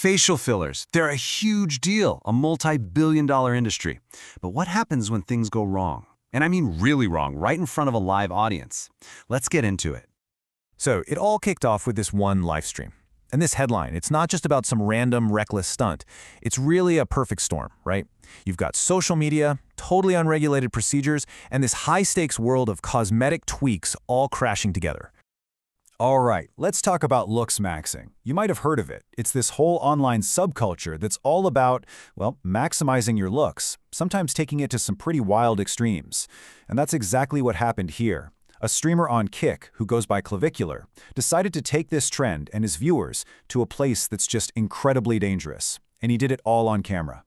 Facial fillers, they're a huge deal, a multi-billion-dollar industry. But what happens when things go wrong? And I mean really wrong, right in front of a live audience. Let's get into it. So it all kicked off with this one live stream. And this headline, it's not just about some random, reckless stunt. It's really a perfect storm, right? You've got social media, totally unregulated procedures, and this high-stakes world of cosmetic tweaks all crashing together. All right, let's talk about looks maxing. You might have heard of it. It's this whole online subculture that's all about, well, maximizing your looks, sometimes taking it to some pretty wild extremes. And that's exactly what happened here. A streamer on Kick, who goes by Clavicular, decided to take this trend and his viewers to a place that's just incredibly dangerous. And he did it all on camera.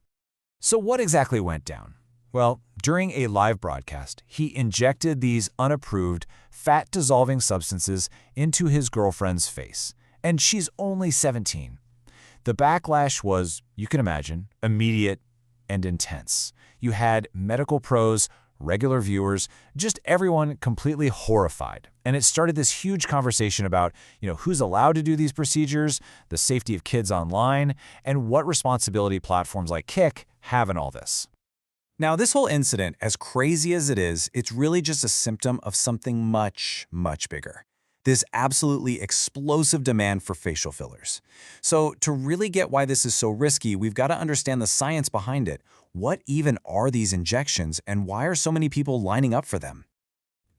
So what exactly went down? Well, during a live broadcast, he injected these unapproved, fat-dissolving substances into his girlfriend's face, and she's only 17. The backlash was, you can imagine, immediate and intense. You had medical pros, regular viewers, just everyone completely horrified. And it started this huge conversation about, who's allowed to do these procedures, the safety of kids online, and what responsibility platforms like Kick have in all this. Now, this whole incident, as crazy as it is, it's really just a symptom of something much, much bigger. This absolutely explosive demand for facial fillers. So to really get why this is so risky, we've got to understand the science behind it. What even are these injections, and why are so many people lining up for them?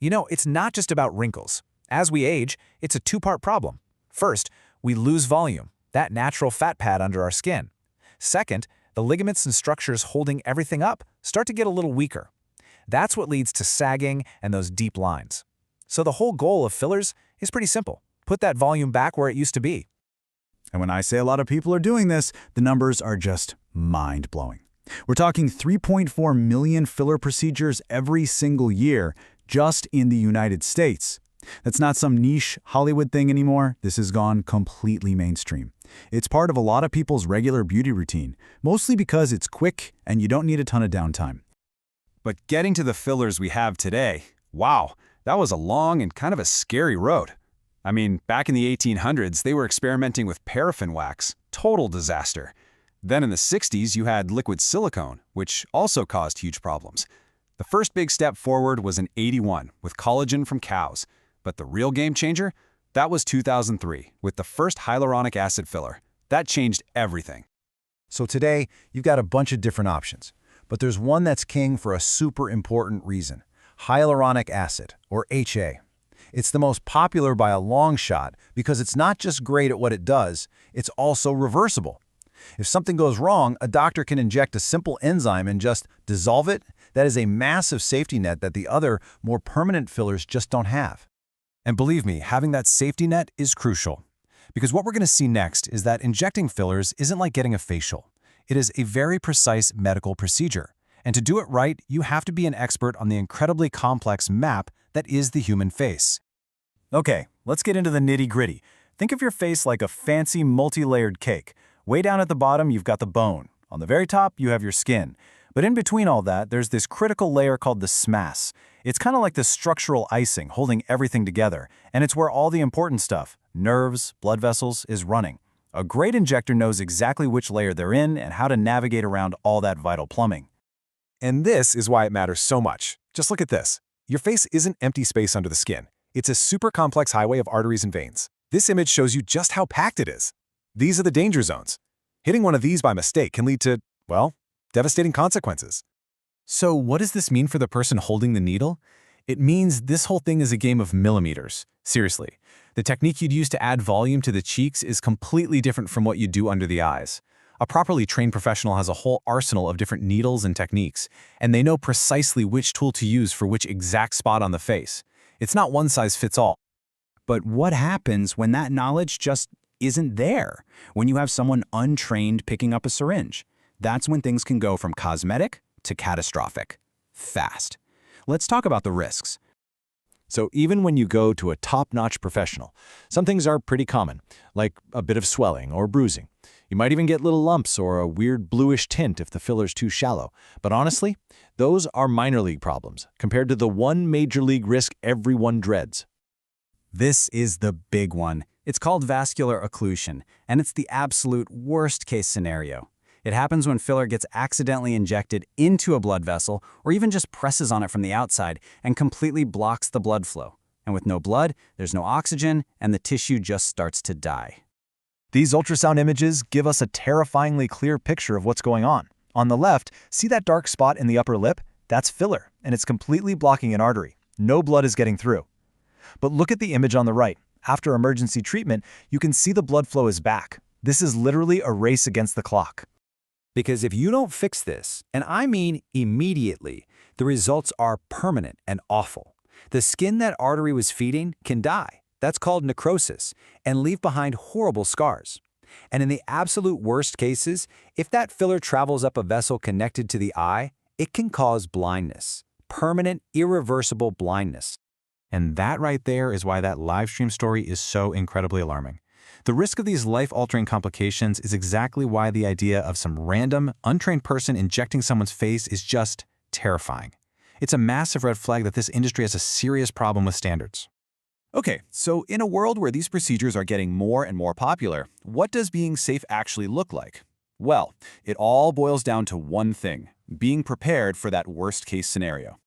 It's not just about wrinkles. As we age, it's a two-part problem. First, we lose volume, that natural fat pad under our skin. Second, the ligaments and structures holding everything up start to get a little weaker. That's what leads to sagging and those deep lines. So the whole goal of fillers is pretty simple. Put that volume back where it used to be. And when I say a lot of people are doing this, the numbers are just mind-blowing. We're talking 3.4 million filler procedures every single year just in the United States. That's not some niche Hollywood thing anymore. This has gone completely mainstream. It's part of a lot of people's regular beauty routine, mostly because it's quick and you don't need a ton of downtime. But getting to the fillers we have today, wow, that was a long and kind of a scary road. I mean, back in the 1800s, they were experimenting with paraffin wax. Total disaster. Then in the 60s, you had liquid silicone, which also caused huge problems. The first big step forward was in '81 with collagen from cows. But the real game changer? That was 2003 with the first hyaluronic acid filler. That changed everything. So today, you've got a bunch of different options. But there's one that's king for a super important reason. Hyaluronic acid, or HA. It's the most popular by a long shot because it's not just great at what it does, it's also reversible. If something goes wrong, a doctor can inject a simple enzyme and just dissolve it. That is a massive safety net that the other, more permanent fillers just don't have. And believe me, having that safety net is crucial. Because what we're going to see next is that injecting fillers isn't like getting a facial. It is a very precise medical procedure. And to do it right, you have to be an expert on the incredibly complex map that is the human face. Okay, let's get into the nitty-gritty. Think of your face like a fancy multi-layered cake. Way down at the bottom, you've got the bone. On the very top, you have your skin. But in between all that, there's this critical layer called the SMAS. It's kind of like the structural icing holding everything together, and it's where all the important stuff, nerves, blood vessels, is running. A great injector knows exactly which layer they're in and how to navigate around all that vital plumbing. And this is why it matters so much. Just look at this. Your face isn't empty space under the skin. It's a super complex highway of arteries and veins. This image shows you just how packed it is. These are the danger zones. Hitting one of these by mistake can lead to, well, devastating consequences. So what does this mean for the person holding the needle? It means this whole thing is a game of millimeters. Seriously. The technique you'd use to add volume to the cheeks is completely different from what you do under the eyes. A properly trained professional has a whole arsenal of different needles and techniques, and they know precisely which tool to use for which exact spot on the face. It's not one size fits all. But what happens when that knowledge just isn't there? When you have someone untrained picking up a syringe? That's when things can go from cosmetic to catastrophic. Fast. Let's talk about the risks. So even when you go to a top-notch professional, some things are pretty common, like a bit of swelling or bruising. You might even get little lumps or a weird bluish tint if the filler's too shallow. But honestly, those are minor league problems compared to the one major league risk everyone dreads. This is the big one, It's called vascular occlusion, and it's the absolute worst-case scenario. It happens when filler gets accidentally injected into a blood vessel or even just presses on it from the outside and completely blocks the blood flow. And with no blood, there's no oxygen, and the tissue just starts to die. These ultrasound images give us a terrifyingly clear picture of what's going on. On the left, see that dark spot in the upper lip? That's filler, and it's completely blocking an artery. No blood is getting through. But look at the image on the right. After emergency treatment, you can see the blood flow is back. This is literally a race against the clock. Because if you don't fix this, and I mean immediately, the results are permanent and awful. The skin that artery was feeding can die. That's called necrosis, and leave behind horrible scars. And in the absolute worst cases, if that filler travels up a vessel connected to the eye, it can cause blindness. Permanent, irreversible blindness. And that right there is why that live stream story is so incredibly alarming. The risk of these life-altering complications is exactly why the idea of some random, untrained person injecting someone's face is just terrifying. It's a massive red flag that this industry has a serious problem with standards. Okay, so in a world where these procedures are getting more and more popular, what does being safe actually look like? Well, it all boils down to one thing: being prepared for that worst-case scenario.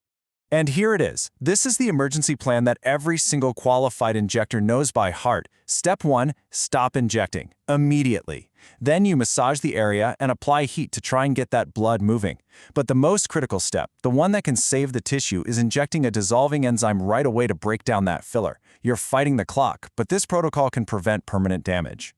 And here it is. This is the emergency plan that every single qualified injector knows by heart. Step 1, stop injecting immediately. Then you massage the area and apply heat to try and get that blood moving. But the most critical step, the one that can save the tissue, is injecting a dissolving enzyme right away to break down that filler. You're fighting the clock, but this protocol can prevent permanent damage.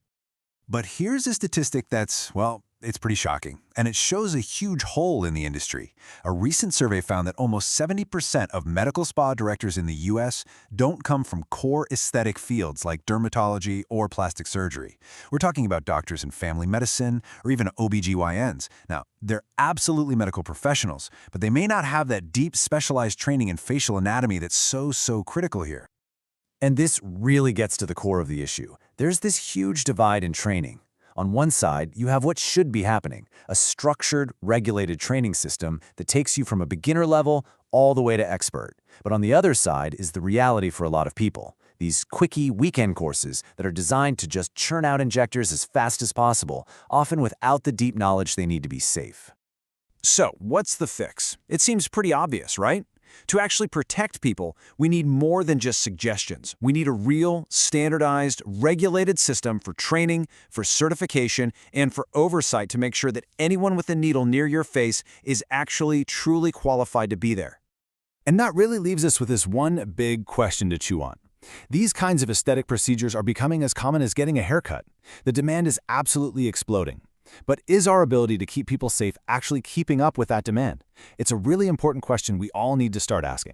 But here's a statistic that's, well, it's pretty shocking, and it shows a huge hole in the industry. A recent survey found that almost 70% of medical spa directors in the U.S. don't come from core aesthetic fields like dermatology or plastic surgery. We're talking about doctors in family medicine or even OBGYNs. Now, they're absolutely medical professionals, but they may not have that deep specialized training in facial anatomy that's so critical here. And this really gets to the core of the issue. There's this huge divide in training. On one side, you have what should be happening, a structured, regulated training system that takes you from a beginner level all the way to expert. But on the other side is the reality for a lot of people. These quickie weekend courses that are designed to just churn out injectors as fast as possible, often without the deep knowledge they need to be safe. So, what's the fix? It seems pretty obvious, right? To actually protect people, we need more than just suggestions. We need a real, standardized, regulated system for training, for certification, and for oversight to make sure that anyone with a needle near your face is actually truly qualified to be there. And that really leaves us with this one big question to chew on. These kinds of aesthetic procedures are becoming as common as getting a haircut. The demand is absolutely exploding. But is our ability to keep people safe actually keeping up with that demand? It's a really important question we all need to start asking.